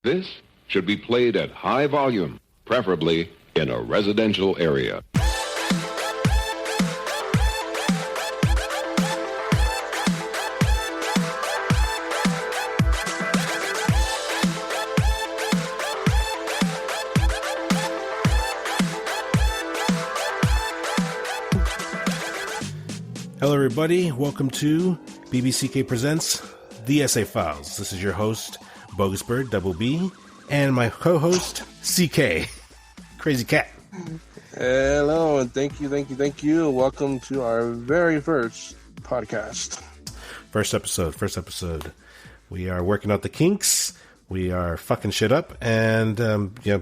This should be played at high volume, preferably in a residential area. Hello, everybody. Welcome to BBCK Presents the ESE Files. This is your host, BogusBird, Double B, and my co-host, CK, CrazyKat. Hello, and thank you. Welcome to our very first podcast. First episode. We are working out the kinks. We are fucking shit up, and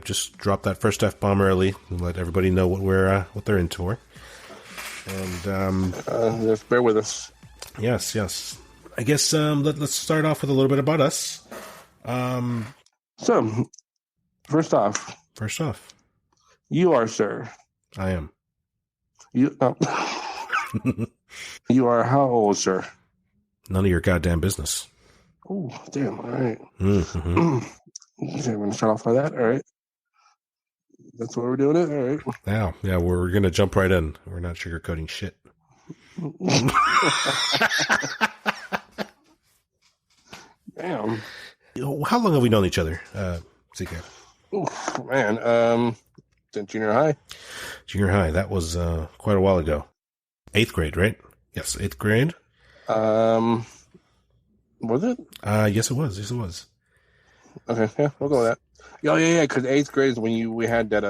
just drop that first F-bomb early and let everybody know what they're in for. And just bear with us. Yes. I guess let's start off with a little bit about us. So, first off, you are, sir. I am. You you are how old, sir? None of your goddamn business. Oh, damn! All right. Mm-hmm. Okay, I'm gonna start off like that. All right. That's what we're doing it. All right. Yeah, we're gonna jump right in. We're not sugarcoating shit. Damn. How long have we known each other, CK? Oof, man. Since junior high. Junior high. That was quite a while ago. 8th grade, right? Yes, 8th grade. Was it? Yes, it was. Okay, yeah, we'll go with that. Oh, yeah, because 8th grade is when we had that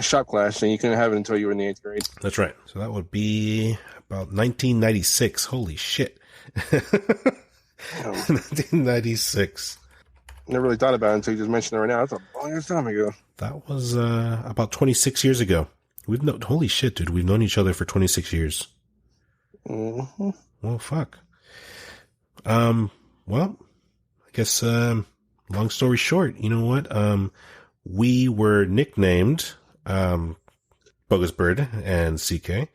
shop class, and you couldn't have it until you were in the 8th grade. That's right. So that would be about 1996. Holy shit. 1996. Never really thought about it until you just mentioned it right now. That's a long time ago. That was about 26 years ago. Holy shit, dude. We've known each other for 26 years. Mm-hmm. Well, fuck. Well, I guess, long story short, you know what? We were nicknamed, BogusBird and CK.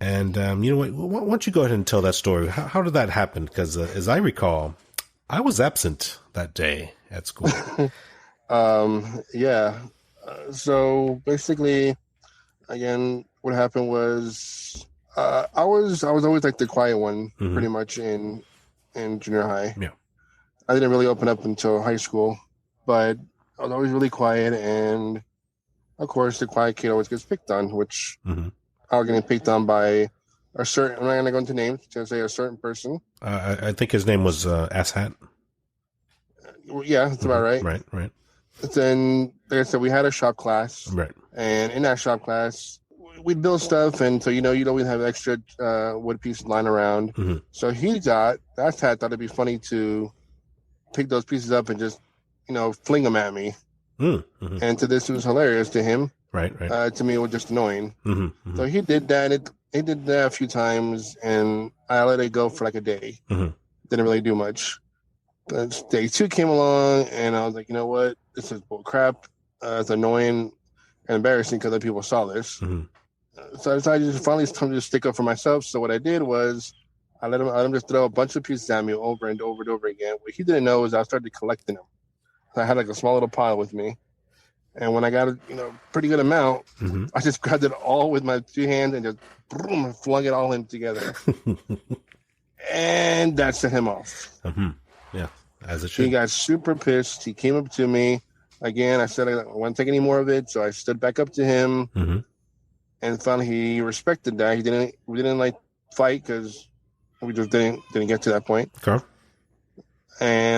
And, you know what? Why don't you go ahead and tell that story? How did that happen? Because, as I recall, I was absent that day at school. Yeah. So basically, again, what happened was, I was always like the quiet one, Mm-hmm. pretty much in junior high. Yeah. I didn't really open up until high school, but I was always really quiet, and of course, the quiet kid always gets picked on, which Mm-hmm. I was getting picked on by a certain. I'm not going to go into names. To say a certain person. I think his name was Asshat. Yeah, that's about right. Right. Then, like I said, we had a shop class, Right. and in that shop class, we'd build stuff, and so you'd always have extra wood pieces lying around. Mm-hmm. So Asshat thought it'd be funny to pick those pieces up and just, fling them at me. Mm-hmm. And to this, it was hilarious to him. Right. To me, it was just annoying. Mm-hmm. Mm-hmm. So he did that. He did that a few times, and I let it go for like a day. Mm-hmm. Didn't really do much. Day 2 came along, and I was like, you know what? This is bull crap. It's annoying and embarrassing because other people saw this. Mm-hmm. So I decided to finally time to stick up for myself. So what I did was I let him just throw a bunch of pieces at me over and over and over again. What he didn't know is I started collecting them. So I had like a small little pile with me. And when I got a pretty good amount, Mm-hmm. I just grabbed it all with my 2 hands and just boom, flung it all in together. And that set him off. Mm-hmm. Yeah, as it should. He got super pissed. He came up to me. Again, I said I won't take any more of it. So I stood back up to him. Mm-hmm. And finally he respected that. We didn't like fight because we just didn't get to that point. Okay.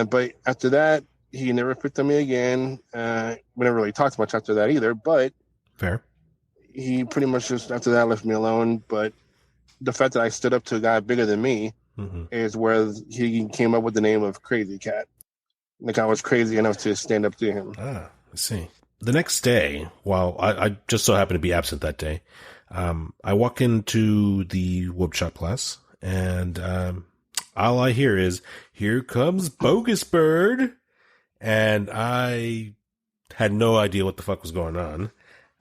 But after that, he never picked on me again. We never really talked much after that either, but Fair. he pretty much just after that left me alone. But the fact that I stood up to a guy bigger than me Mm-hmm. is where he came up with the name of CrazyKat. Like I was crazy enough to stand up to him. I see. The next day, while I just so happened to be absent that day, I walk into the wood shop class, and all I hear is, "Here comes BogusBird," and I had no idea what the fuck was going on.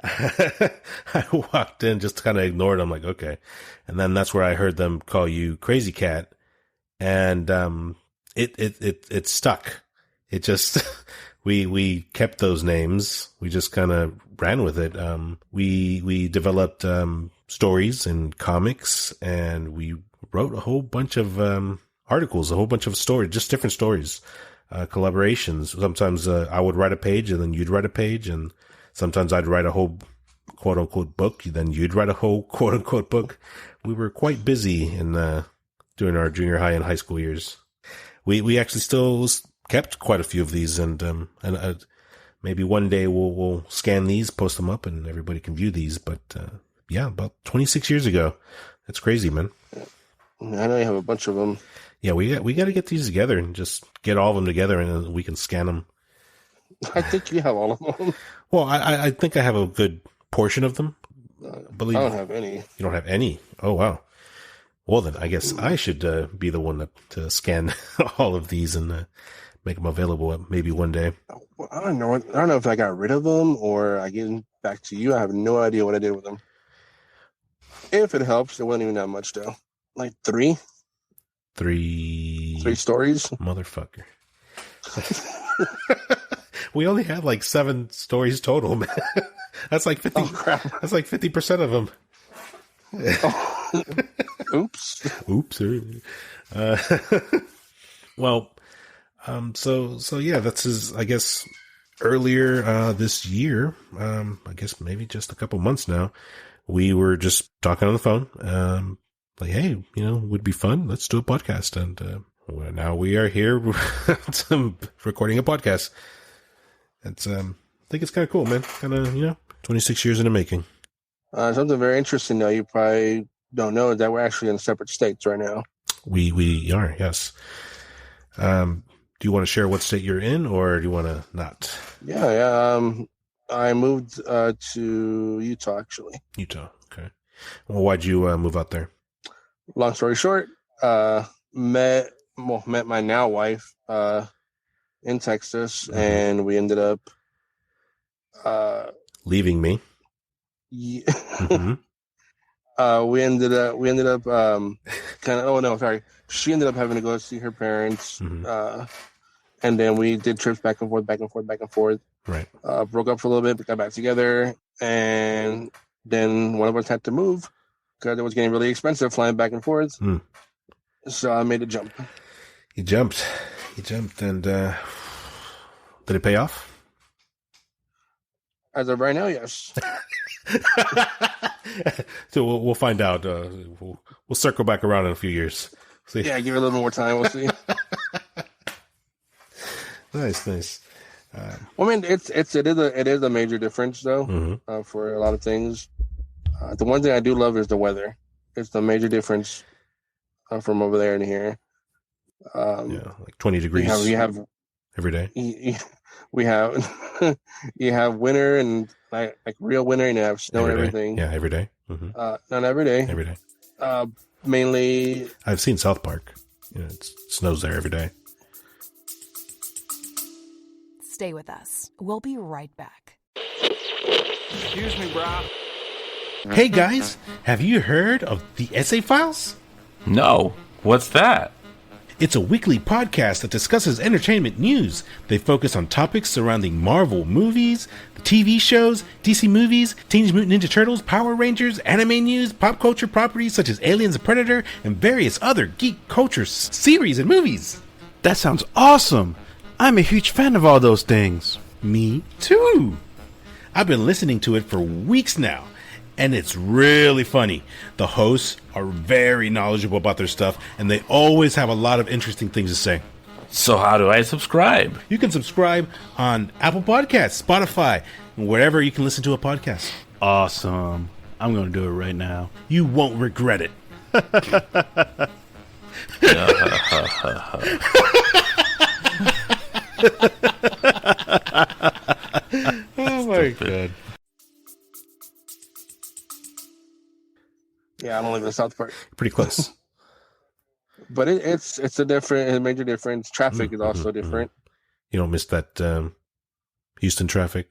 I walked in, just kind of ignored them, like, okay. And then that's where I heard them call you CrazyKat, and it stuck. It just we kept those names. We just kind of ran with it. We developed stories and comics, and we wrote a whole bunch of articles, a whole bunch of stories, just different stories, collaborations. Sometimes I would write a page, and then you'd write a page, and sometimes I'd write a whole quote unquote book. Then you'd write a whole quote unquote book. We were quite busy in during our junior high and high school years. We actually still kept quite a few of these, and maybe one day we'll scan these, post them up, and everybody can view these. But yeah, about 26 years ago. That's crazy, man. I know you have a bunch of them. Yeah, we got to get these together and just get all of them together, and then we can scan them. I think you have all of them. Well, I think I have a good portion of them. I don't have any. You don't have any? Oh, wow. Well, then I guess I should be the one to scan all of these and make them available maybe one day. I don't know. I don't know if I got rid of them or I gave them back to you. I have no idea what I did with them. If it helps, it wasn't even that much, though. Like three stories. Motherfucker. We only had like 7 stories total, man. That's like 50. Oh, crap. That's like 50% of them. Oh. Oops. Well, so yeah, that's his, I guess, earlier this year, I guess maybe just a couple months now, we were just talking on the phone, like, hey, would be fun. Let's do a podcast. And now we are here recording a podcast. It's, I think it's kind of cool, man. Kind of, 26 years in the making. Something very interesting, though, you probably don't know, is that we're actually in separate states right now. We are, yes. Do you want to share what state you're in, or do you want to not? Yeah. I moved to Utah, actually. Utah, okay. Well, why'd you move out there? Long story short, met my now wife in Texas, mm-hmm. and we ended up leaving me. Yeah. Mm-hmm. We ended up she ended up having to go see her parents, mm-hmm. And then we did trips back and forth. Right. Broke up for a little bit, but got back together, and then one of us had to move because it was getting really expensive flying back and forth. Mm. So I made a jump. You jumped, and did it pay off? As of right now, yes. So we'll find out. We'll circle back around in a few years. See. Yeah, give it a little more time. We'll see. Nice. Well, I mean, it is a major difference though, mm-hmm. For a lot of things. The one thing I do love is the weather. It's the major difference from over there and here. Like 20 degrees. We have every day. We have you have winter and like real winter, and you have snow and everything. Yeah, every day. Mm-hmm. Not every day. Every day. Mainly. I've seen South Park. It snows there every day. Stay with us. We'll be right back. Excuse me, bro. Hey guys, have you heard of the ESE Files? No. What's that? It's a weekly podcast that discusses entertainment news. They focus on topics surrounding Marvel movies, the TV shows, DC movies, Teenage Mutant Ninja Turtles, Power Rangers, anime news, pop culture properties such as Aliens and Predator, and various other geek culture series and movies. That sounds awesome! I'm a huge fan of all those things. Me too! I've been listening to it for weeks now, and it's really funny. The hosts are very knowledgeable about their stuff, and they always have a lot of interesting things to say. So how do I subscribe? You can subscribe on Apple Podcasts, Spotify, and wherever you can listen to a podcast. Awesome. I'm going to do it right now. You won't regret it. Oh my God. Yeah, I don't live in South Park. Pretty close. But it's a major difference. Traffic is also different. You don't miss that Houston traffic.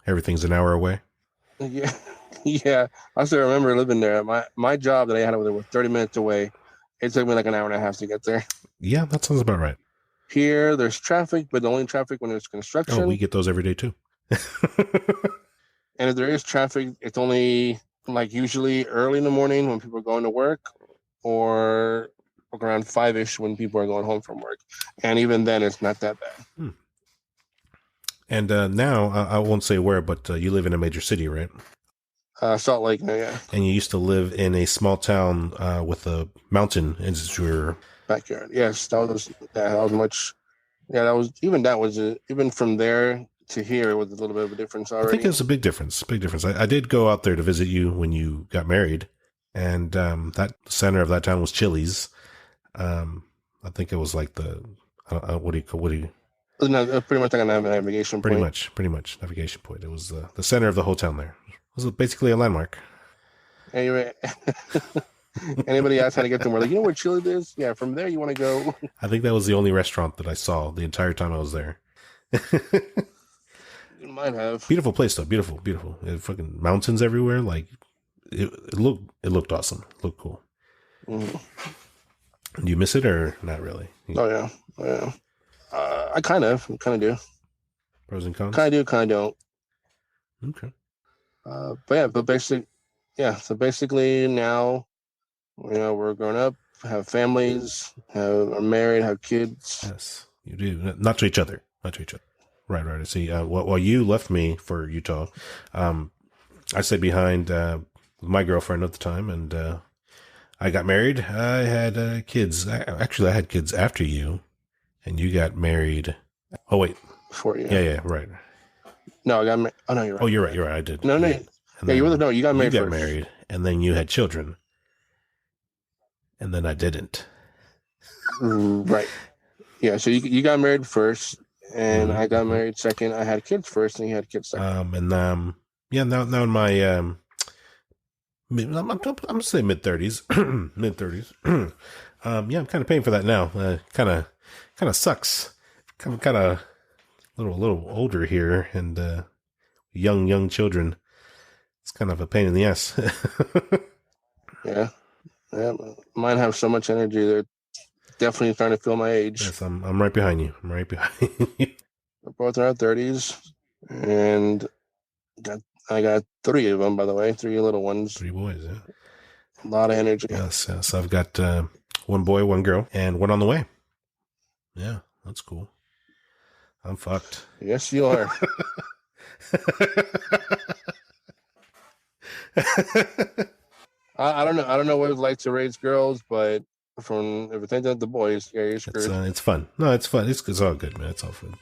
Everything's an hour away. Yeah. I still remember living there. My job that I had over there was 30 minutes away. It took me like an hour and a half to get there. Yeah, that sounds about right. Here, there's traffic, but the only traffic when there's construction. Oh, we get those every day too. And if there is traffic, it's only like usually early in the morning when people are going to work, or around 5-ish when people are going home from work. And even then, it's not that bad. And now, I won't say where, but you live in a major city, right? Salt Lake, yeah. And you used to live in a small town with a mountain as your backyard. Yes, that was much. Yeah, even from there to here, it was a little bit of a difference already. I think it's a big difference. Big difference. I did go out there to visit you when you got married, and that center of that town was Chili's. I think it was like the what do you? No, pretty much like a navigation point. Pretty much navigation point. It was the center of the whole town there. It was basically a landmark. Anyway, anybody else trying to get them? We're like, you know where Chili's is? Yeah, from there you want to go. I think that was the only restaurant that I saw the entire time I was there. You might have. Beautiful place though. Beautiful. Fucking mountains everywhere. Like it looked awesome. It looked cool. Mm-hmm. Do you miss it or not really? Oh yeah. I kind of do. Pros and cons? Kind of do, kind of don't. Okay. So basically now, we're grown up, have families, are married, have kids. Yes, you do. Not to each other. Right. I see. While you left me for Utah, I stayed behind with my girlfriend at the time, and I got married. I had kids. Actually, I had kids after you. And you got married. Oh, wait. Before you. Yeah, right. No, I got married. Oh, no, you're right. Oh, you're right. I did. No. Yeah, you got married. You got married, and then you had children. And then I didn't. Right. Yeah, so you got married first, and I got married second. I had kids first, and you had kids second. Now in my, I'm going to say mid-30s. Mid-30s. I'm kind of paying for that now. Kind of sucks. I'm kind of a little older here, and young children. It's kind of a pain in the ass. Yeah. Mine have so much energy. They're definitely starting to feel my age. Yes, I'm right behind you. We're both in our 30s, and I got 3 of them, by the way, 3 little ones. 3 boys. Yeah. A lot of energy. Yes. I've got 1 boy, 1 girl, and 1 on the way. Yeah, that's cool. I'm fucked. Yes, you are. I don't know what it's like to raise girls, but from everything that the boys, yeah, you're screwed. It's fun. No, it's fun. It's all good, man. It's all fun.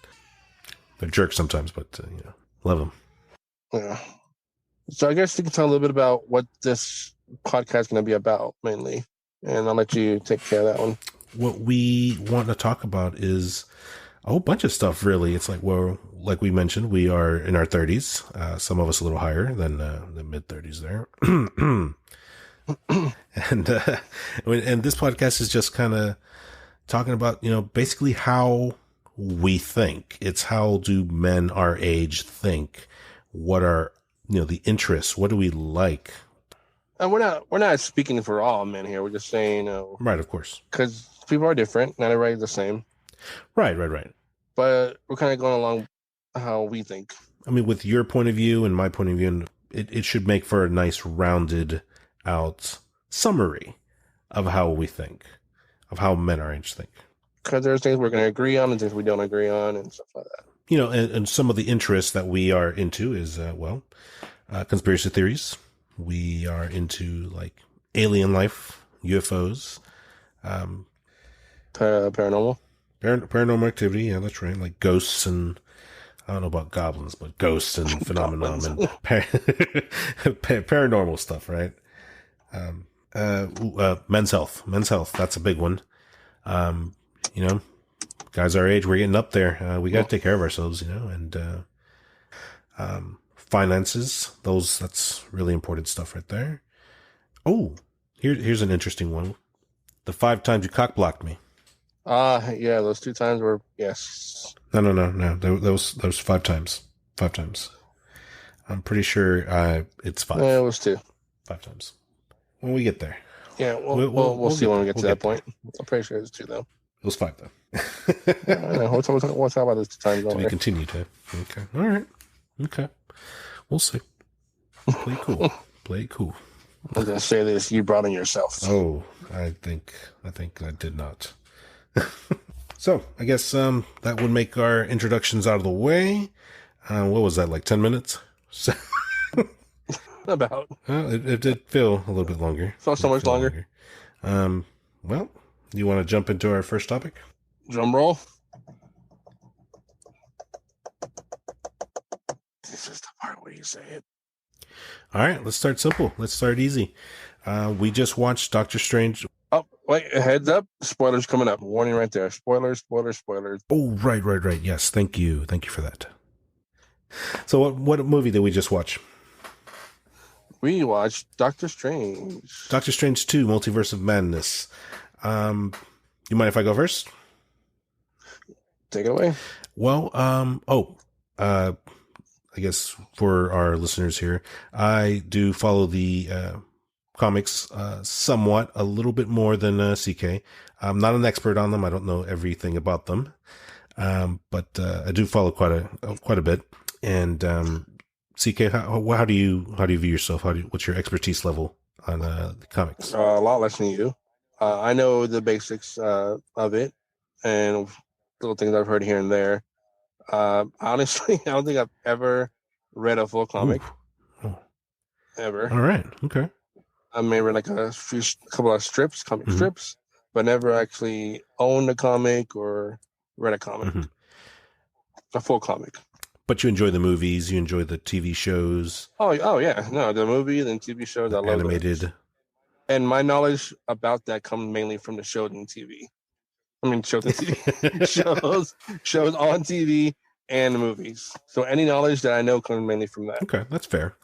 They're jerks sometimes, but love them. Yeah. So I guess you can tell a little bit about what this podcast is going to be about mainly, and I'll let you take care of that one. What we want to talk about is a whole bunch of stuff, really. It's like, well, like we mentioned, we are in our 30s. Some of us a little higher than the mid-30s there. And this podcast is just kind of talking about, basically how we think. It's how do men our age think? What are, the interests? What do we like? And we're not speaking for all men here. We're just saying, right, of course, because people are different. Not everybody's the same. Right. But we're kind of going along how we think. I mean, with your point of view and my point of view, and it should make for a nice rounded out summary of how we think, of how men our age think. Because there's things we're going to agree on and things we don't agree on and stuff like that. And some of the interests that we are into is, conspiracy theories. We are into like alien life, UFOs, paranormal activity. Yeah, that's right. Like ghosts and I don't know about goblins, but ghosts and phenomenon and paranormal stuff, right? Men's health. That's a big one. Guys our age, we're getting up there. We got to take care of ourselves, and finances. That's really important stuff right there. Oh, here's an interesting one. The 5 times you cock blocked me. Yeah, those 2 times were, yes. No. That was 5 times. 5 times. I'm pretty sure it's 5. Yeah, it was 2. 5 times. When we get there. Yeah, we'll see when we get to that point. I'm pretty sure it was 2, though. It was 5, though. We'll talk about this time To going. be continued, huh? Okay. All right. Okay. We'll see. Play cool. Play cool. I'm gonna say this: you brought in yourself. Oh, I think I did not. So I guess that would make our introductions out of the way. What was that, like 10 minutes? So, About. it did feel a little bit longer. Felt so much longer. Well, you want to jump into our first topic? Drum roll. This is the part where you say it. All right, let's start simple. Let's start easy. We just watched Doctor Strange. Oh, wait, heads up. Spoilers coming up. Warning right there. Spoilers. Oh, right. Yes, thank you for that. So what movie did we just watch? We watched Doctor Strange. Doctor Strange 2, Multiverse of Madness. You mind if I go first? Take it away. Well, I guess for our listeners here, I do follow the comics somewhat, a little bit more than CK. I'm not an expert on them. I don't know everything about them, but I do follow quite a bit. And CK, how do you view yourself? What's your expertise level on the comics? A lot less than you. I know the basics of it and little things I've heard here and there. Honestly, I don't think I've ever read a full comic. Oh. Ever. All right. Okay. I may read like a couple of comic strips, but never actually owned a comic or read a comic. A full comic. But you enjoy the movies, you enjoy the TV shows. Oh yeah. No, the movies and TV shows, I love animated. Those. And my knowledge about that comes mainly from the shows and TV. I mean, shows and TV. shows on TV and the movies. So any knowledge that I know comes mainly from that. Okay, that's fair.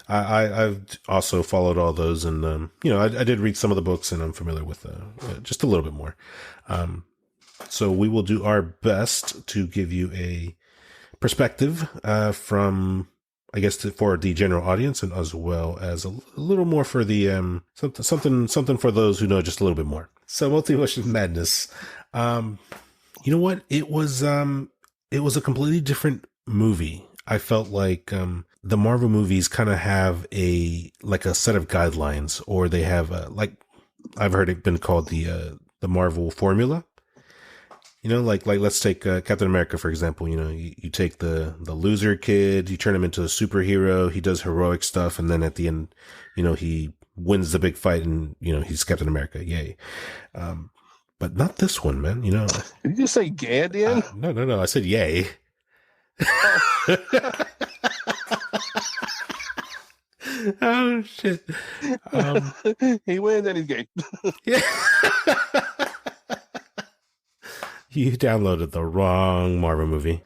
I've also followed all those, and I did read some of the books, and I'm familiar with just a little bit more. So we will do our best to give you a perspective from, I guess, for the general audience, and as well as a little more for the something for those who know just a little bit more. So, Multiverse of Madness. You know what? It was a completely different movie. I felt like the Marvel movies kind of have a set of guidelines, or they have I've heard it been called the Marvel formula. Like let's take Captain America, for example. You take the loser kid, you turn him into a superhero, he does heroic stuff, and then at the end, he wins the big fight, and, he's Captain America. Yay. But not this one, man. Did you say gay at the end? No. I said yay. Oh, shit. He wins and he's gay. Yeah. You downloaded the wrong Marvel movie.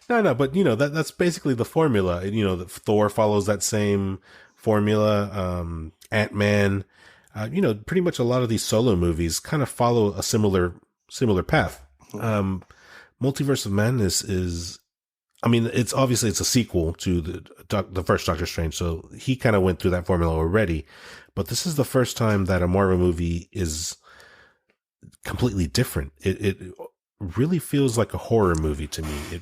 No, but that's basically the formula. Thor follows that same formula. Ant-Man, pretty much a lot of these solo movies kind of follow a similar path. Multiverse of Madness is, it's obviously it's a sequel to the first Doctor Strange, so he kind of went through that formula already. But this is the first time that a Marvel movie is completely different. It really feels like a horror movie to me.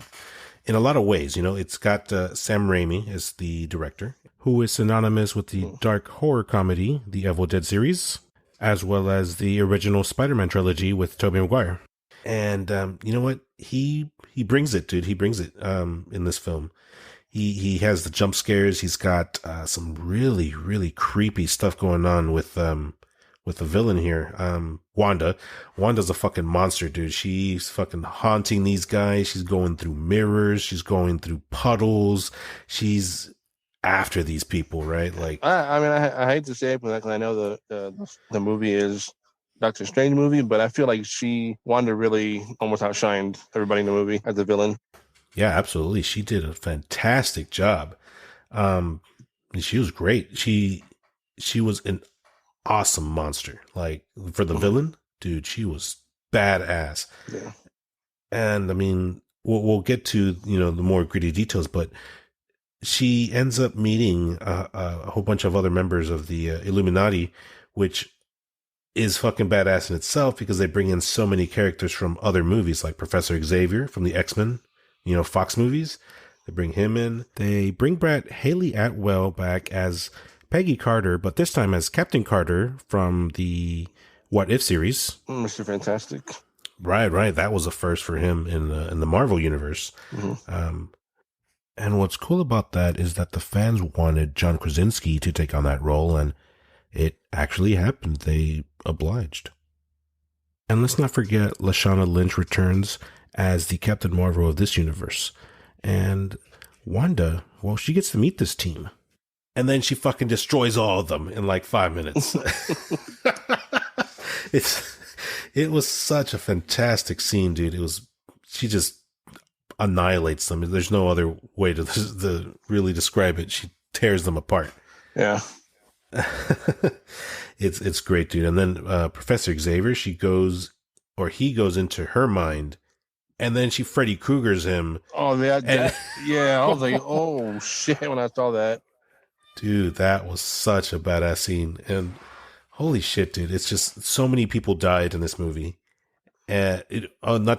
In a lot of ways, it's got Sam Raimi as the director, who is synonymous with the dark horror comedy, the Evil Dead series, as well as the original Spider-Man trilogy with Tobey Maguire. And you know what? He brings it, dude. He brings it in this film. He has the jump scares. He's got some really, really creepy stuff going on with the villain here. Wanda's a fucking monster, dude. She's fucking haunting these guys. She's going through mirrors. She's going through puddles. She's after these people, right? Like, I hate to say it, because I know the movie is Doctor Strange movie, but I feel like Wanda really almost outshined everybody in the movie as the villain. Yeah, absolutely. She did a fantastic job. She was great. She was an awesome monster. Like, for the villain, dude, she was badass. Yeah. And we'll get to, the more gritty details, but she ends up meeting a whole bunch of other members of the Illuminati, which is fucking badass in itself because they bring in so many characters from other movies, like Professor Xavier from the X-Men, Fox movies. They bring him in. They bring Haley Atwell back as Peggy Carter, but this time as Captain Carter from the What If series. Mr. Fantastic. Right. That was a first for him in the Marvel universe. Mm-hmm. And what's cool about that is that the fans wanted John Krasinski to take on that role, and it actually happened. They obliged. And let's not forget Lashana Lynch returns as the Captain Marvel of this universe. And Wanda, well, she gets to meet this team. And then she fucking destroys all of them in like 5 minutes. It was such a fantastic scene, dude. She just annihilates them. There's no other way to really describe it. She tears them apart. Yeah. It's great, dude. And then Professor Xavier, he goes into her mind, and then she Freddy Krueger's him. Oh, yeah. I was like, oh shit, when I saw that. Dude, that was such a badass scene. And holy shit, dude. It's just so many people died in this movie. Not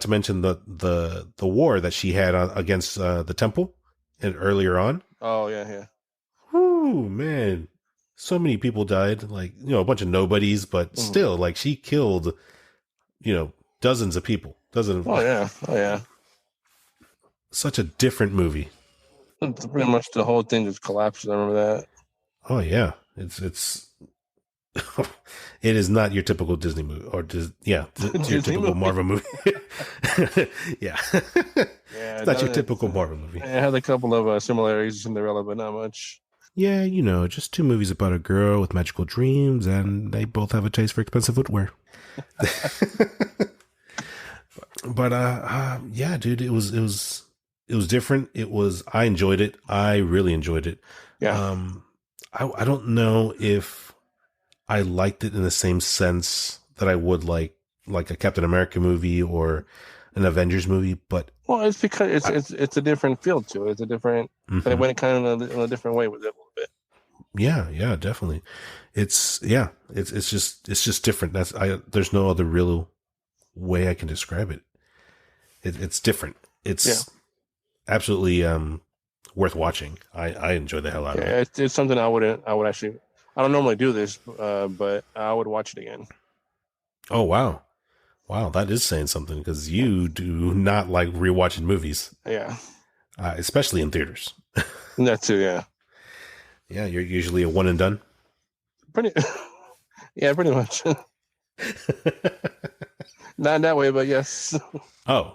to mention the war that she had against the temple earlier on. Oh, yeah. Whoo, man. So many people died. Like, a bunch of nobodies, but still, like, she killed, dozens of people. Oh, yeah. Such a different movie. Pretty much the whole thing just collapsed. I remember that. Oh yeah, it's it is not your typical Disney movie, or it's your typical Marvel movie. Yeah, it's not your typical Marvel movie. It had a couple of similarities to Cinderella, but not much. Yeah, just two movies about a girl with magical dreams, and they both have a taste for expensive footwear. But yeah, dude, it was different. I enjoyed it. I really enjoyed it. Yeah. I don't know if I liked it in the same sense that I would like a Captain America movie or an Avengers movie, but it's because it's a different feel to it. It's a different. They went kind of in a different way with it a little bit. Yeah, definitely. It's just different. There's no other real way I can describe it. It's different. It's absolutely worth watching. I enjoy the hell out of it. It's something I would actually. I don't normally do this, but I would watch it again. Oh wow, that is saying something because you do not like rewatching movies. Yeah, especially in theaters. That too. Yeah. Yeah, you're usually a one and done. Yeah, pretty much. Not in that way, but yes. We're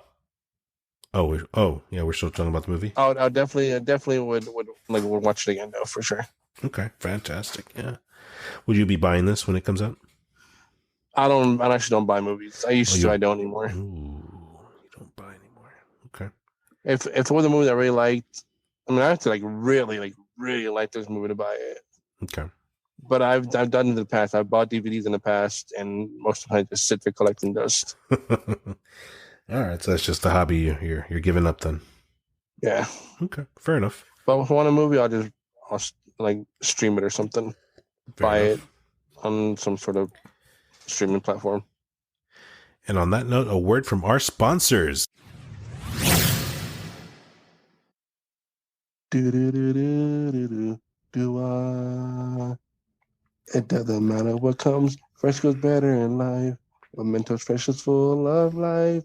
still talking about the movie. I definitely would watch it again though, for sure. Okay, fantastic. Yeah, would you be buying this when it comes out? I actually don't buy movies. I used to. I don't anymore. Ooh, you don't buy anymore. Okay. If it was a movie that I really liked, I have to really like this movie to buy it. Okay. But I've done it in the past. I've bought DVDs in the past, and most of the time I just sit there collecting dust. All right, so that's just a hobby you're giving up then. Yeah. Okay, fair enough. But if I want a movie, I'll stream it or something. Buy it on some sort of streaming platform. And on that note, a word from our sponsors. Do I? It doesn't matter what comes. Fresh goes better in life. A Mentos Fresh is full of life.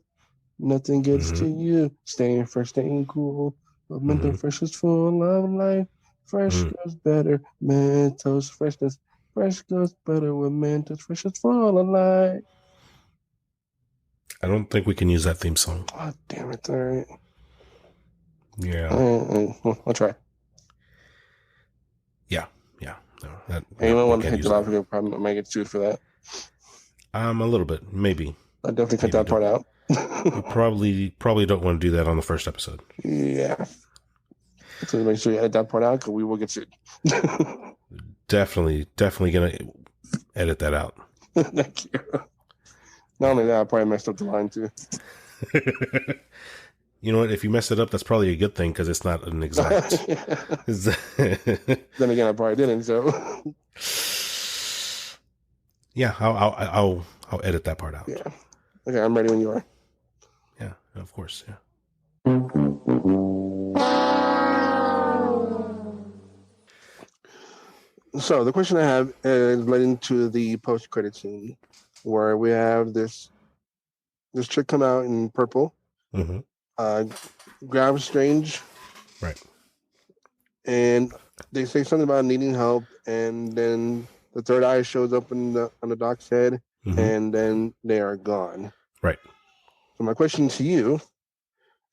Nothing gets to you. Staying fresh, staying cool. A Mentos Fresh is full of life. Fresh goes better. Mentos Freshness. Fresh goes better with Mentos Fresh is full of life. I don't think we can use that theme song. Oh, damn it. All right. Yeah. I'll try. Yeah. No, anyone want to hit the live video? Probably might get sued for that. A little bit, maybe. I definitely cut that part out. We probably don't want to do that on the first episode. Yeah. So make sure you edit that part out because we will get sued. Definitely gonna edit that out. Thank you. Not only that, I probably messed up the line too. You know what? If you mess it up, that's probably a good thing because it's not an exact. Then again, I probably didn't. So Yeah, I'll edit that part out. Yeah. Okay, I'm ready when you are. Yeah, of course. Yeah. So the question I have is relating to the post-credit scene, where we have this chick come out in purple, grabs Strange, Right. and they say something about needing help, and then the third eye shows up on the doc's head, and then they are gone. Right. So my question to you,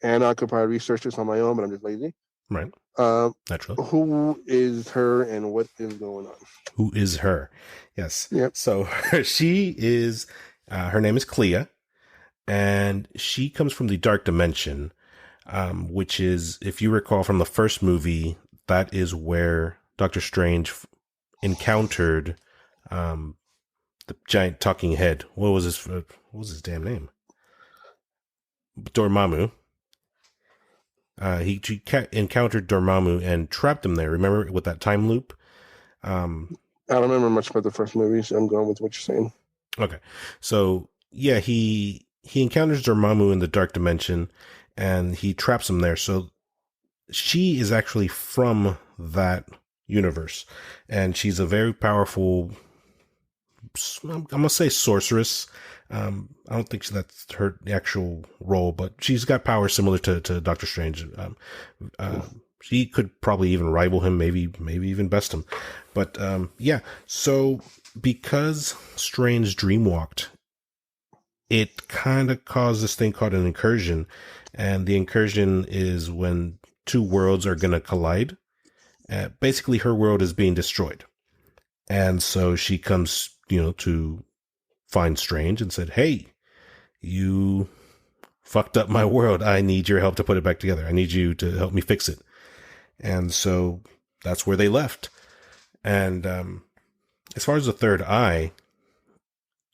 and I could probably research this on my own, but I'm just lazy. Right. Naturally. Who is her and what is going on? Who is her? Yes. Yep. So she is, her name is Clea, and she comes from the dark dimension, which is, if you recall from the first movie, that is where Doctor Strange encountered the giant talking head. What was his damn name? Dormammu. He encountered Dormammu and trapped him there. Remember, with that time loop? I don't remember much about the first movie, so I'm going with what you're saying. Okay. So, yeah, he encounters Dormammu in the dark dimension, and he traps him there. So she is actually from that universe, and she's a very powerful, I'm going to say sorceress. I don't think that's her actual role, but she's got power similar to Doctor Strange. She could probably even rival him, maybe even best him. But yeah, so because Strange dreamwalked, it kind of caused this thing called an incursion, and the incursion is when two worlds are going to collide. Basically, her world is being destroyed, and so she comes, to find Strange and said, "Hey, you fucked up my world. I need your help to put it back together. I need you to help me fix it." And so that's where they left. And as far as the third eye,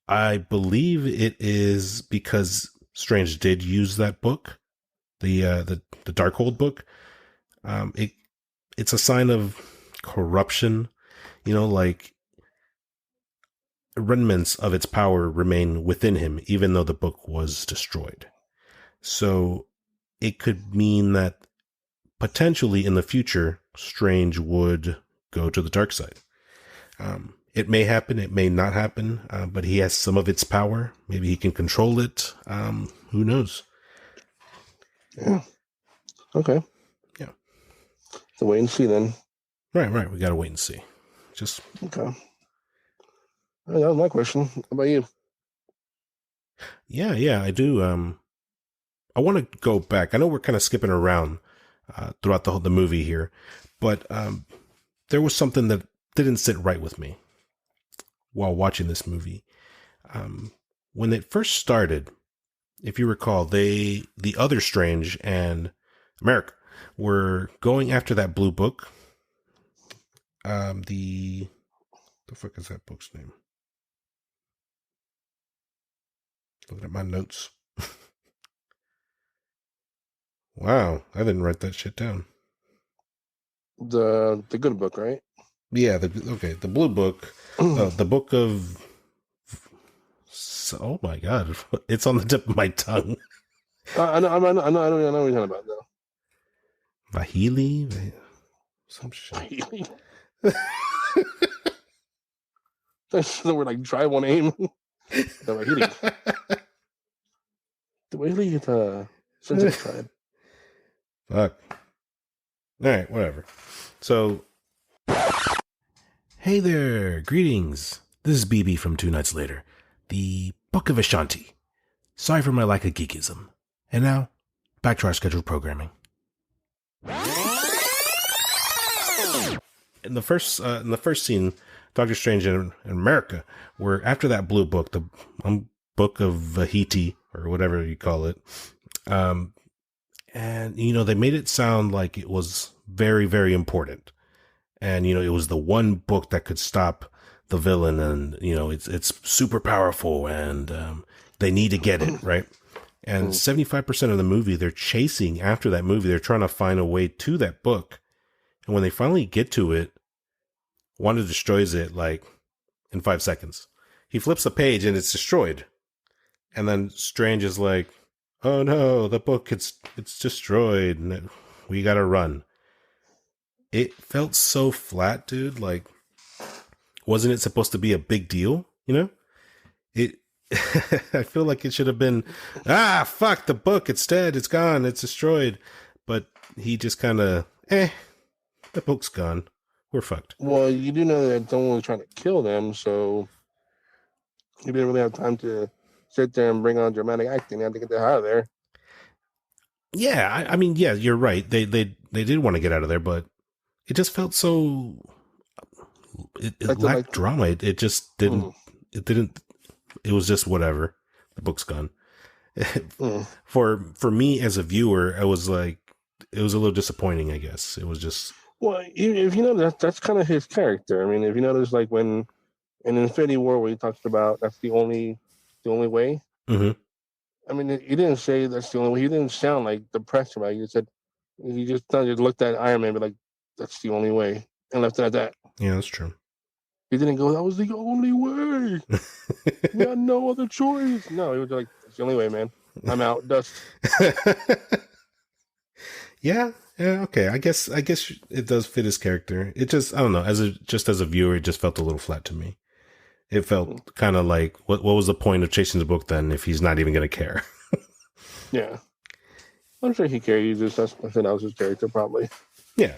I believe it is because Strange did use that book, the Darkhold book. It's a sign of corruption, like remnants of its power remain within him, even though the book was destroyed. So it could mean that potentially in the future, Strange would go to the dark side. It may happen, it may not happen, but he has some of its power. Maybe he can control it. Who knows? Yeah. Okay. Yeah. So wait and see then. Right. We got to wait and see. Just okay. That was my question. How about you? Yeah, I do. I want to go back. I know we're kind of skipping around throughout the movie here, but there was something that didn't sit right with me while watching this movie. When it first started, if you recall, the other Strange and America were going after that blue book. The fuck is that book's name? Looking at my notes. Wow, I didn't write that shit down. The good book, right? Yeah, the blue book, the book of. Oh my god, it's on the tip of my tongue. I know what you're talking about though. Vahili, some shit. That's the word like tribal name. The Vahili. The Vahili is a sensitive tribe. Fuck. All right, whatever. So, hey there, greetings. This is BB from 2 Nights Later, the Book of Ashanti. Sorry for my lack of geekism. And now, back to our scheduled programming. In the first scene, Doctor Strange and America were after that blue book, the Book of Vahiti, or whatever you call it. And, they made it sound like it was very, very important. And, it was the one book that could stop the villain, and, it's super powerful, and they need to get it, right? And 75% of the movie, they're chasing after that movie. They're trying to find a way to that book. And when they finally get to it, Wanda destroys it, like, in 5 seconds. he flips the page and it's destroyed. And then Strange is like, "Oh no, the book it's destroyed. And we gotta run." It felt so flat, dude. Like, wasn't it supposed to be a big deal? You know, it. I feel like it should have been, fuck the book. It's dead. It's gone. It's destroyed. But he just kind of, the book's gone. We're fucked. Well, you do know that someone was trying to kill them, so you didn't really have time to sit there and bring on dramatic acting. You had to get the hell out of there. Yeah, I mean, yeah, you're right. They did want to get out of there, but it just felt so. It lacked drama. It just didn't. It didn't. It was just whatever. The book's gone. For me as a viewer, I was like, it was a little disappointing. I guess it was just. Well, if you know that's kind of his character. I mean, if you notice, like when in Infinity War, where he talks about that's the only way. Mm-hmm. I mean, he didn't say that's the only way. He didn't sound like depressed about it. He said he just looked at Iron Man, but like that's the only way, and left it at that. Yeah, that's true. He didn't go, that was the only way. We had no other choice. No, he was like, it's the only way, man. I'm out. Dust. Yeah, okay. I guess it does fit his character. It just, I don't know, as a viewer, it just felt a little flat to me. It felt kind of like, what was the point of chasing the book then if he's not even going to care? Yeah. I'm sure he cares. I said that was his character, probably. Yeah.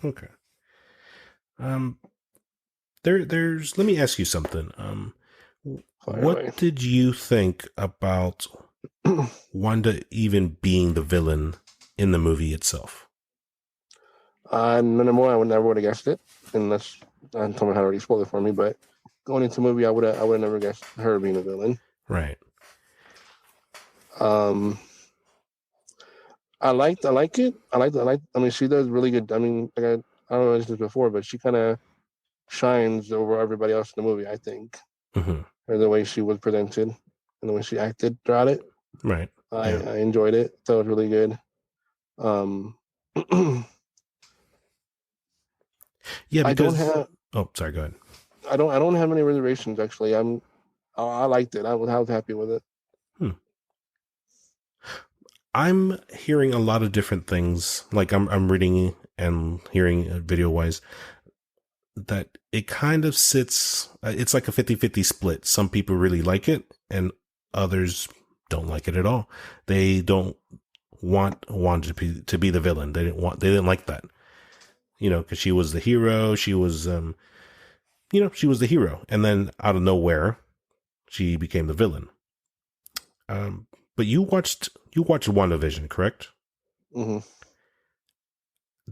Okay. There's. Let me ask you something. What did you think about Wanda even being the villain in the movie itself? None more. I never would have guessed it, unless someone had already spoiled it for me. But going into the movie, I would have never guessed her being the villain. Right. I like it. I mean, she does really good. I mean, like I don't know this before, but she kind of shines over everybody else in the movie, I think. Mm-hmm. Or the way she was presented and the way she acted throughout it. Right. I enjoyed it. That was really good. Yeah, because sorry, go ahead. I don't have any reservations actually. I liked it. I was happy with it. I'm hearing a lot of different things. Like I'm reading and hearing video wise that it kind of sits, it's like a 50-50 split. Some people really like it and others don't like it at all. They don't want Wanda to be the villain. They didn't like that, cause she was the hero. She was, she was the hero. And then out of nowhere, she became the villain. But you watched WandaVision, correct? Mm-hmm.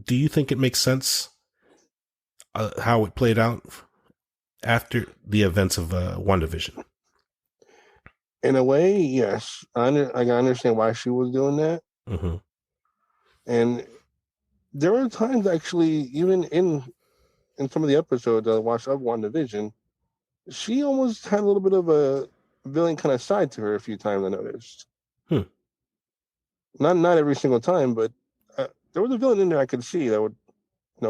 Do you think it makes sense how it played out after the events of WandaVision? In a way, yes. I understand why she was doing that. Mm-hmm. And there were times actually, even in some of the episodes I watched of WandaVision, she almost had a little bit of a villain kind of side to her a few times, I noticed. Not every single time, but there was a villain in there I could see that would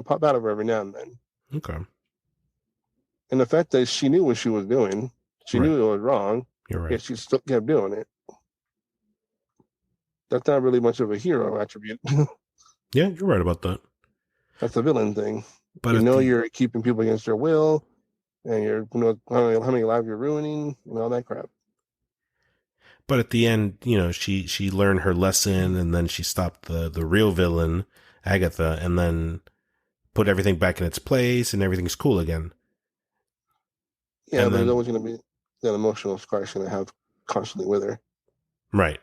pop out of her every now and then. Okay. And the fact that she knew what she was doing, she knew it was wrong, you're right. yet she still kept doing it. That's not really much of a hero attribute. Yeah, you're right about that. That's a villain thing. But you're keeping people against their will, and you're how many lives you're ruining, and all that crap. But at the end, she learned her lesson, and then she stopped the real villain, Agatha, and then put everything back in its place, and everything's cool again. Yeah, but there's always going to be that emotional scar she's going to have constantly with her. Right.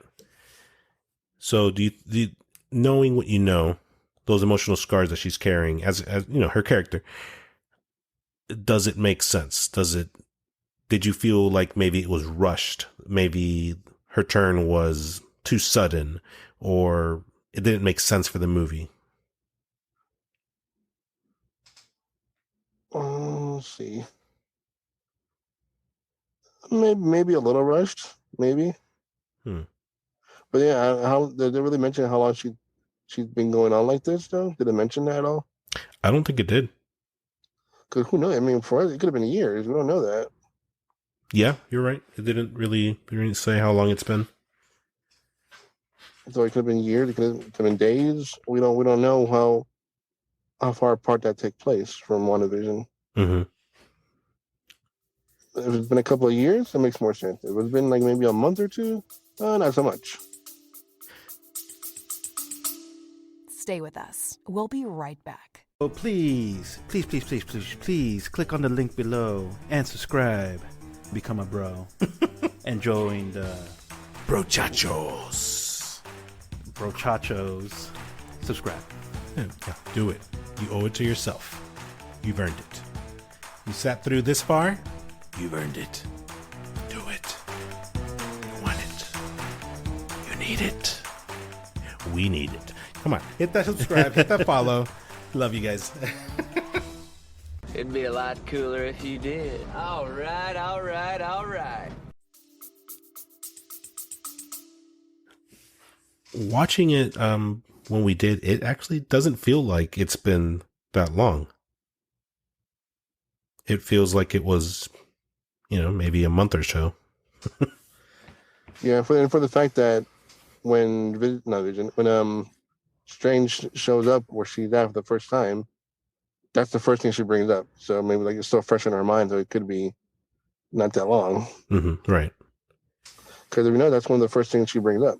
So do you knowing what you know, those emotional scars that she's carrying as her character, does it make sense? Did you feel like maybe it was rushed? Maybe her turn was too sudden, or it didn't make sense for the movie? Let's see. Maybe a little rushed, maybe. But yeah, how did they really mention how long she's been going on like this? Though, did they mention that at all? I don't think it did. Because who knows? I mean, for us, it could have been years. We don't know that. Yeah, you're right. It didn't say how long it's been. So it could have been years. It could have been days. We don't know how far apart that take place from WandaVision. Mm-hmm. If it's been a couple of years, it makes more sense. If it's been like maybe a month or two, not so much. Stay with us. We'll be right back. Oh, please click on the link below and subscribe. Become a bro. And join the Brochachos. Brochachos. Subscribe. Yeah, do it. You owe it to yourself. You've earned it. You sat through this far. You've earned it. Do it. You want it. You need it. We need it. Come on. Hit that subscribe. Hit that follow. Love you guys. It'd be a lot cooler if you did. All right. Watching it when we did, it actually doesn't feel like it's been that long. It feels like it was, maybe a month or so. Yeah, for the fact that when Strange shows up where she's at for the first time, that's the first thing she brings up. So maybe like it's still fresh in our mind, so it could be not that long. Mm-hmm, right. Because we know that's one of the first things she brings up.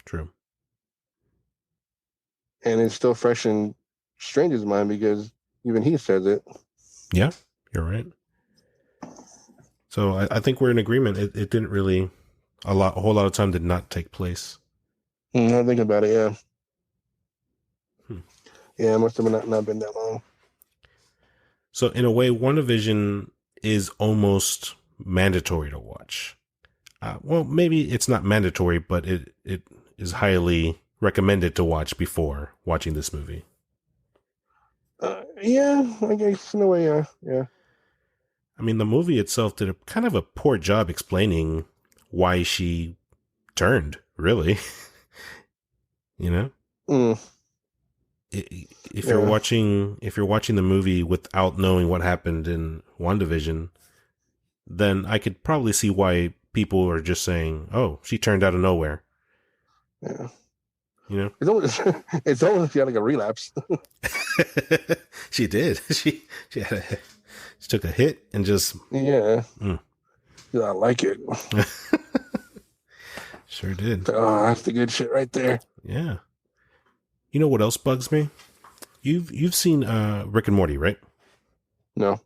True. And it's still fresh in Strange's mind because even he says it. Yeah, you're right. So I think we're in agreement. It didn't really, a whole lot of time did not take place. I think about it, yeah. Yeah, it must have not been that long. So in a way, WandaVision is almost mandatory to watch. Well, maybe it's not mandatory, but it is highly recommended to watch before watching this movie. Yeah, I guess in a way, yeah. I mean, the movie itself did kind of a poor job explaining why she turned, really. If you're watching the movie without knowing what happened in WandaVision, then I could probably see why people are just saying, "Oh, she turned out of nowhere." Yeah. It's almost she had like a relapse. She did. She took a hit and just Yeah, I like it. Sure did. Oh, that's the good shit right there. Yeah. You know what else bugs me? You've seen Rick and Morty, right? No.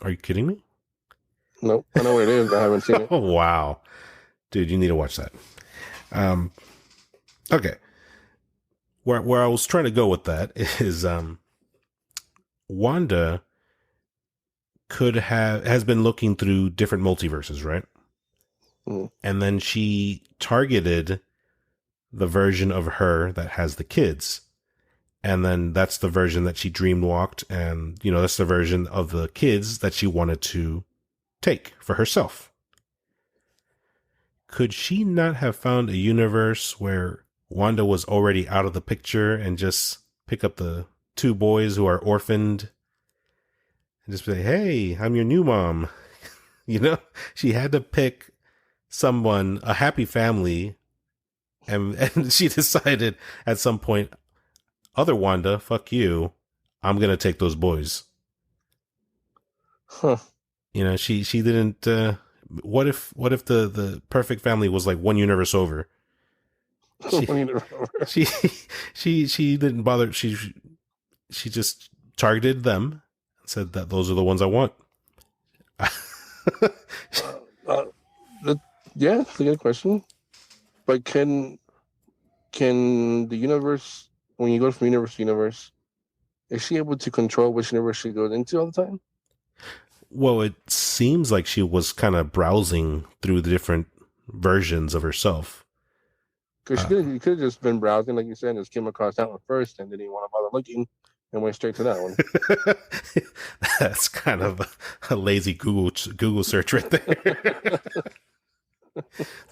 Are you kidding me? Nope. I know what it is, but I haven't seen it. Oh wow, dude, you need to watch that. Okay. Where I was trying to go with that is Wanda has been looking through different multiverses, right? And then she targeted the version of her that has the kids. And then that's the version that she dream walked. And, that's the version of the kids that she wanted to take for herself. Could she not have found a universe where Wanda was already out of the picture and just pick up the two boys who are orphaned and just say, "Hey, I'm your new mom"? She had to pick someone, a happy family. And she decided at some point, other Wanda, fuck you. I'm going to take those boys. Huh. She didn't, what if the perfect family was like one universe over? She didn't bother. She just targeted them and said that those are the ones I want. Yeah, that's a good question. But can the universe, when you go from universe to universe, is she able to control which universe she goes into all the time? Well, it seems like she was kind of browsing through the different versions of herself. Because you could have just been browsing, like you said, and just came across that one first, and didn't even want to bother looking, and went straight to that one. That's kind of a lazy Google search right there.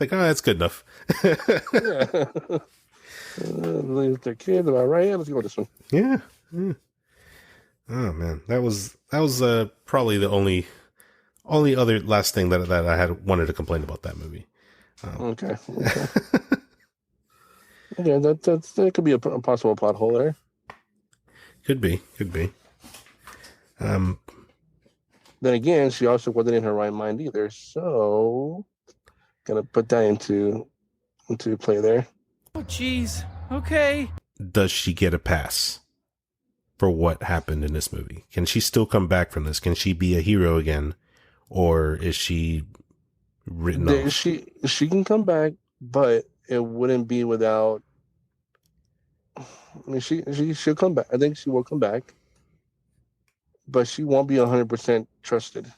Like, that's good enough. Yeah. Their kids, am I right? Yeah, let's go with this one. Yeah. Oh man, that was probably the Only other last thing that I had wanted to complain about that movie. Okay. Okay, that could be a possible plot hole there. Could be. Then again, she also wasn't in her right mind either, so gonna put that into play there. Oh, jeez. Okay. Does she get a pass for what happened in this movie? Can she still come back from this? Can she be a hero again, or is she written off? She can come back, but it wouldn't be without. I mean, she'll come back. I think she will come back, but she won't be 100% trusted.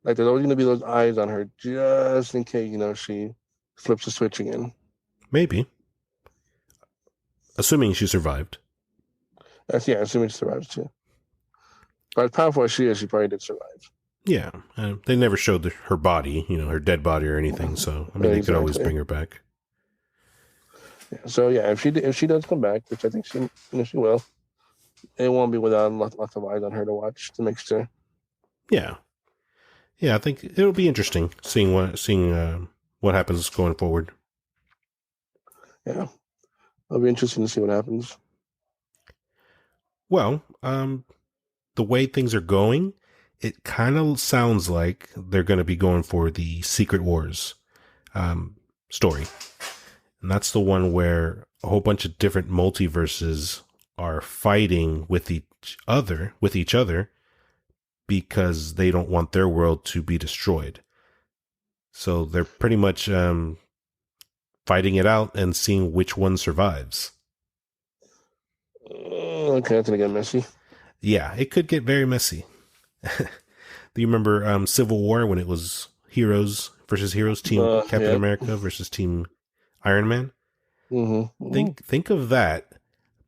Like there's always gonna be those eyes on her, just in case she flips the switch again. Maybe, assuming she survived. Assuming she survives too. But as powerful as she is, she probably did survive. Yeah, they never showed her body, her dead body or anything. So I mean, they could always bring her back. Yeah, so if she does come back, which I think she will, it won't be without lots of eyes on her to watch to make sure. Yeah, I think it'll be interesting seeing what happens going forward. Yeah, it'll be interesting to see what happens. Well, the way things are going, it kind of sounds like they're going to be going for the Secret Wars story. And that's the one where a whole bunch of different multiverses are fighting with each other because they don't want their world to be destroyed. So they're pretty much fighting it out and seeing which one survives. Okay, that's going to get messy. Yeah, it could get very messy. Do you remember Civil War when it was heroes versus heroes, Team Captain America versus Team Iron Man? Mm-hmm. Think of that,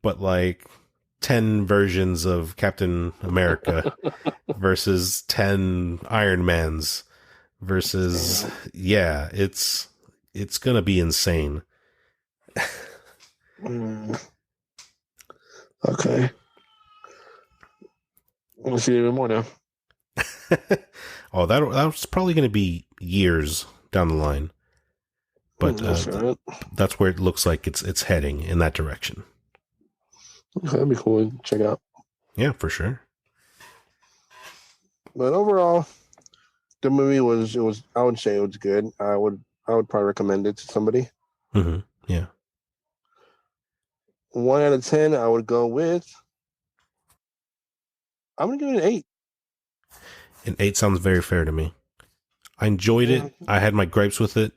but like 10 versions of Captain America versus 10 Iron Mans versus it's gonna be insane. Okay. We'll see even more now. Oh, that's probably going to be years down the line, but that's where it looks like it's heading in that direction. Okay, that'd be cool to check out. Yeah, for sure. But overall, the movie was I would say it was good. I would probably recommend it to somebody. Mm-hmm. Yeah. 1 out of 10, I would go with. I'm gonna give it an 8. An 8 sounds very fair to me. I enjoyed it. I had my gripes with it,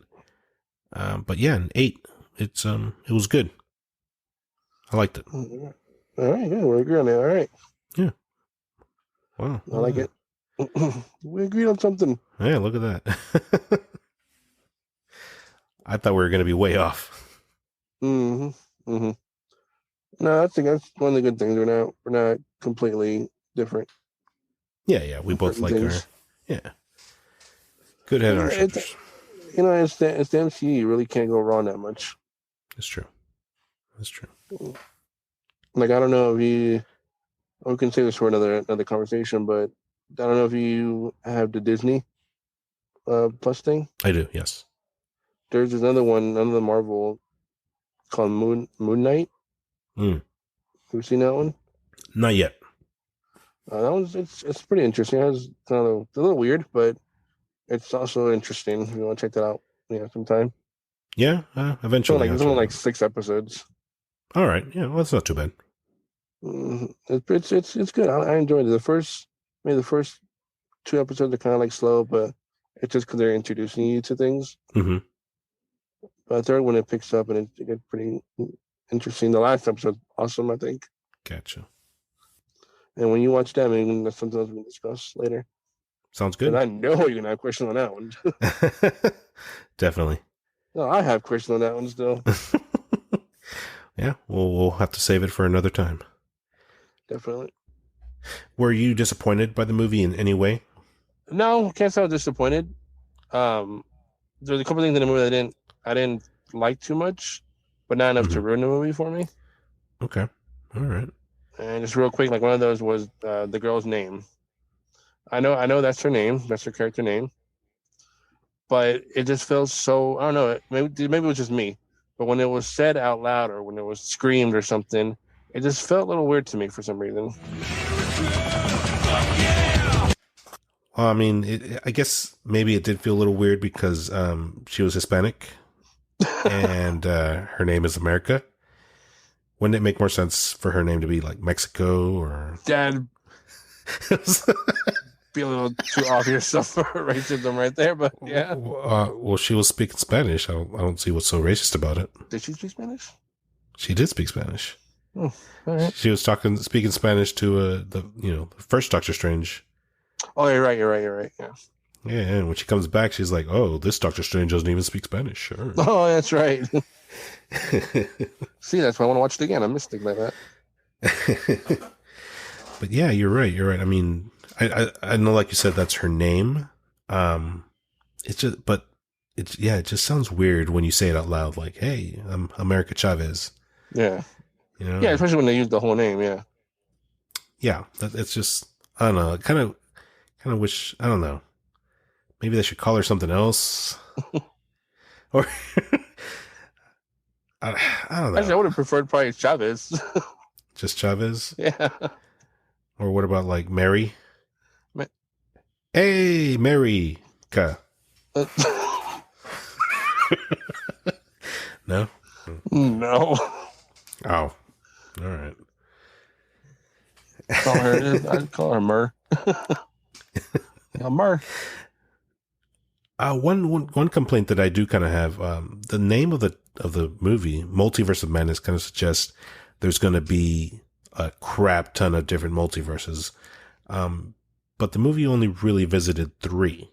but yeah, an 8. It was good. I liked it. All right, good. We agree on it. All right. Yeah. Wow. I like it. We agreed on something. Yeah, look at that. I thought we were going to be way off. No, I think that's one of the good things. We're not completely different. Yeah, we both like our good head on our shoulders. It's the MCU. You really can't go wrong that much. That's true. Like, I don't know if we can say this for another conversation, but I don't know if you have the Disney Plus thing. I do, yes. There's another Marvel called Moon Knight. Have you seen that one? Not yet. That one's it's pretty interesting. It's a little weird, but it's also interesting. If you want to check that out, sometime. Yeah, eventually. It's only like 6 episodes. All right, yeah, well, that's not too bad. It's good. I enjoyed it. The first 2 episodes are kind of like slow, but it's just because they're introducing you to things. Mm-hmm. But the third one, it picks up and it gets pretty interesting. The last episode's awesome, I think. Gotcha. And when you watch that, maybe that's something else we can discuss later. Sounds good. And I know you're gonna have questions on that one. Definitely. No, I have questions on that one still. Yeah, we'll have to save it for another time. Definitely. Were you disappointed by the movie in any way? No, can't say I was disappointed. There's a couple things in the movie that I didn't like too much, but not enough to ruin the movie for me. Okay. All right. And just real quick, like one of those was the girl's name. I know that's her name. That's her character name. But it just feels so, I don't know, maybe it was just me. But when it was said out loud or when it was screamed or something, it just felt a little weird to me for some reason. Well, I mean, I guess maybe it did feel a little weird because she was Hispanic and her name is America. Wouldn't it make more sense for her name to be like Mexico or... Dad, be a little too obvious stuff for racism right there, but yeah. Well, she was speaking Spanish. I don't see what's so racist about it. Did she speak Spanish? She did speak Spanish. Oh, all right. She was speaking Spanish to the first Doctor Strange. Oh, you're right. Yeah. Yeah, and when she comes back, she's like, "Oh, this Doctor Strange doesn't even speak Spanish." Sure. Oh, that's right. See, that's why I want to watch it again. I missed it like that. But yeah, you're right. I mean, I know, like you said, that's her name. It just sounds weird when you say it out loud. Like, "Hey, I'm America Chavez." Yeah. You know? Yeah, especially when they use the whole name. Yeah. Yeah, it's just, I don't know. I kind of wish, I don't know. Maybe they should call her something else. Or I don't know. Actually, I would have preferred probably Chavez. Just Chavez? Yeah. Or what about like Mary? Hey, Mary. No? No. Oh. All right. I'd call her Mur. Mur. One complaint that I do kind of have, the name of the movie, Multiverse of Madness, kind of suggests there's going to be a crap ton of different multiverses. But the movie only really visited 3.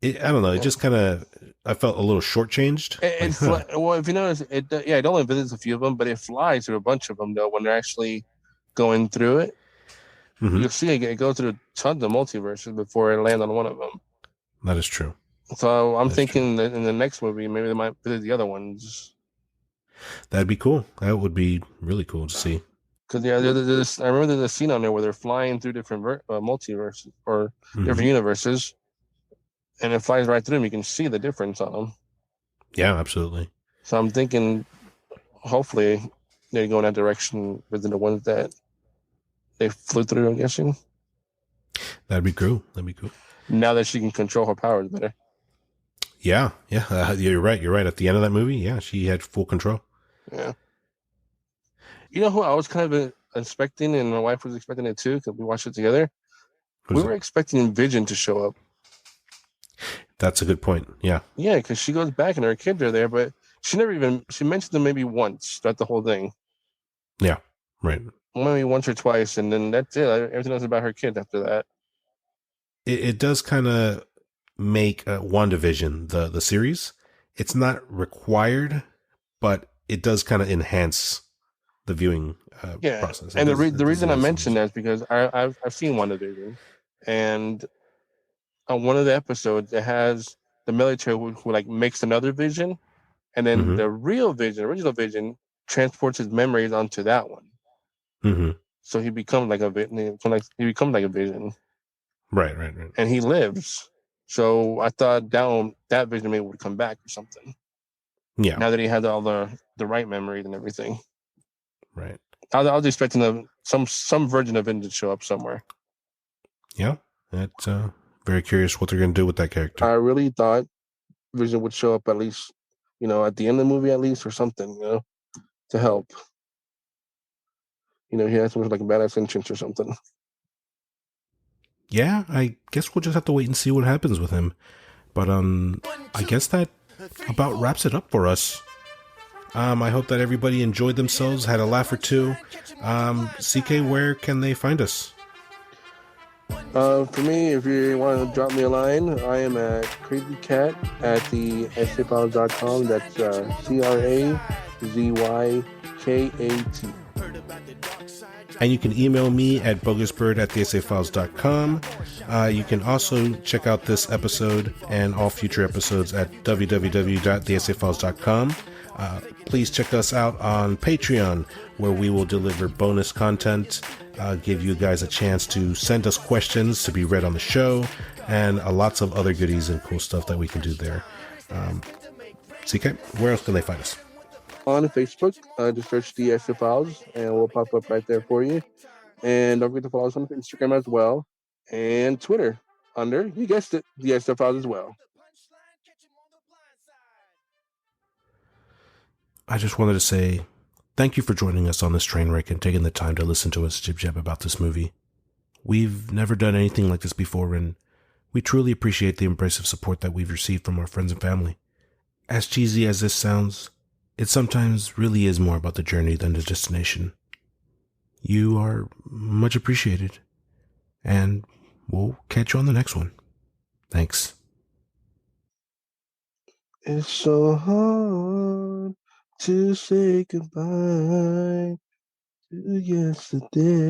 I don't know. It just kind of, I felt a little shortchanged. Well, if you notice, it only visits a few of them, but it flies through a bunch of them, though, when they're actually going through it. Mm-hmm. You'll see it go through tons of multiverses before it lands on one of them. That is true. So I'm thinking that in the next movie, maybe they might visit the other ones. That'd be cool. That would be really cool to see. Because I remember there's a scene on there where they're flying through different multiverses or different universes, and it flies right through them. You can see the difference on them. Yeah, absolutely. So I'm thinking, hopefully, they go in that direction within the ones that they flew through. I'm guessing. That'd be cool. Now that she can control her powers better. Yeah. You're right. At the end of that movie, yeah, she had full control. Yeah. You know who I was kind of expecting, and my wife was expecting it too, because we watched it together? We were expecting Vision to show up. That's a good point. Yeah. Yeah, because she goes back and her kids are there, but she mentioned them maybe once throughout the whole thing. Yeah, right. Maybe once or twice, and then that's it. Everything else is about her kids after that. It does kind of make WandaVision, the series. It's not required, but it does kind of enhance the viewing process. And the reason I mentioned that is because I've seen WandaVision, and on one of the episodes it has the military who like makes another vision, and then the original Vision, transports his memories onto that one. Mm-hmm. So he becomes like a Vision. Right. And he lives. So I thought that Vision maybe would come back or something. Yeah. Now that he has all the right memories and everything. Right. I was expecting some version of him to show up somewhere. Yeah. That's very curious what they're going to do with that character. I really thought Vision would show up at least, at the end of the movie at least or something, to help. He has some like a badass entrance or something. Yeah, I guess we'll just have to wait and see what happens with him. But I guess that about wraps it up for us. I hope that everybody enjoyed themselves, had a laugh or two. CK, where can they find us? For me, if you want to drop me a line, I am at CrazyKat at the ESEFiles.com. That's CrazyKat. And you can email me at BogusBird at theesefiles.com. You can also check out this episode and all future episodes at www.theesefiles.com. Please check us out on Patreon, where we will deliver bonus content, give you guys a chance to send us questions to be read on the show, and lots of other goodies and cool stuff that we can do there. CK, where else can they find us? On Facebook, just search the ESE Files, and we'll pop up right there for you. And don't forget to follow us on Instagram as well, and Twitter under, you guessed it, the ESE Files as well. I just wanted to say thank you for joining us on this train wreck and taking the time to listen to us jib-jab about this movie. We've never done anything like this before, and we truly appreciate the embracive support that we've received from our friends and family. As cheesy as this sounds, it sometimes really is more about the journey than the destination. You are much appreciated, and we'll catch you on the next one. Thanks. It's so hard to say goodbye to yesterday.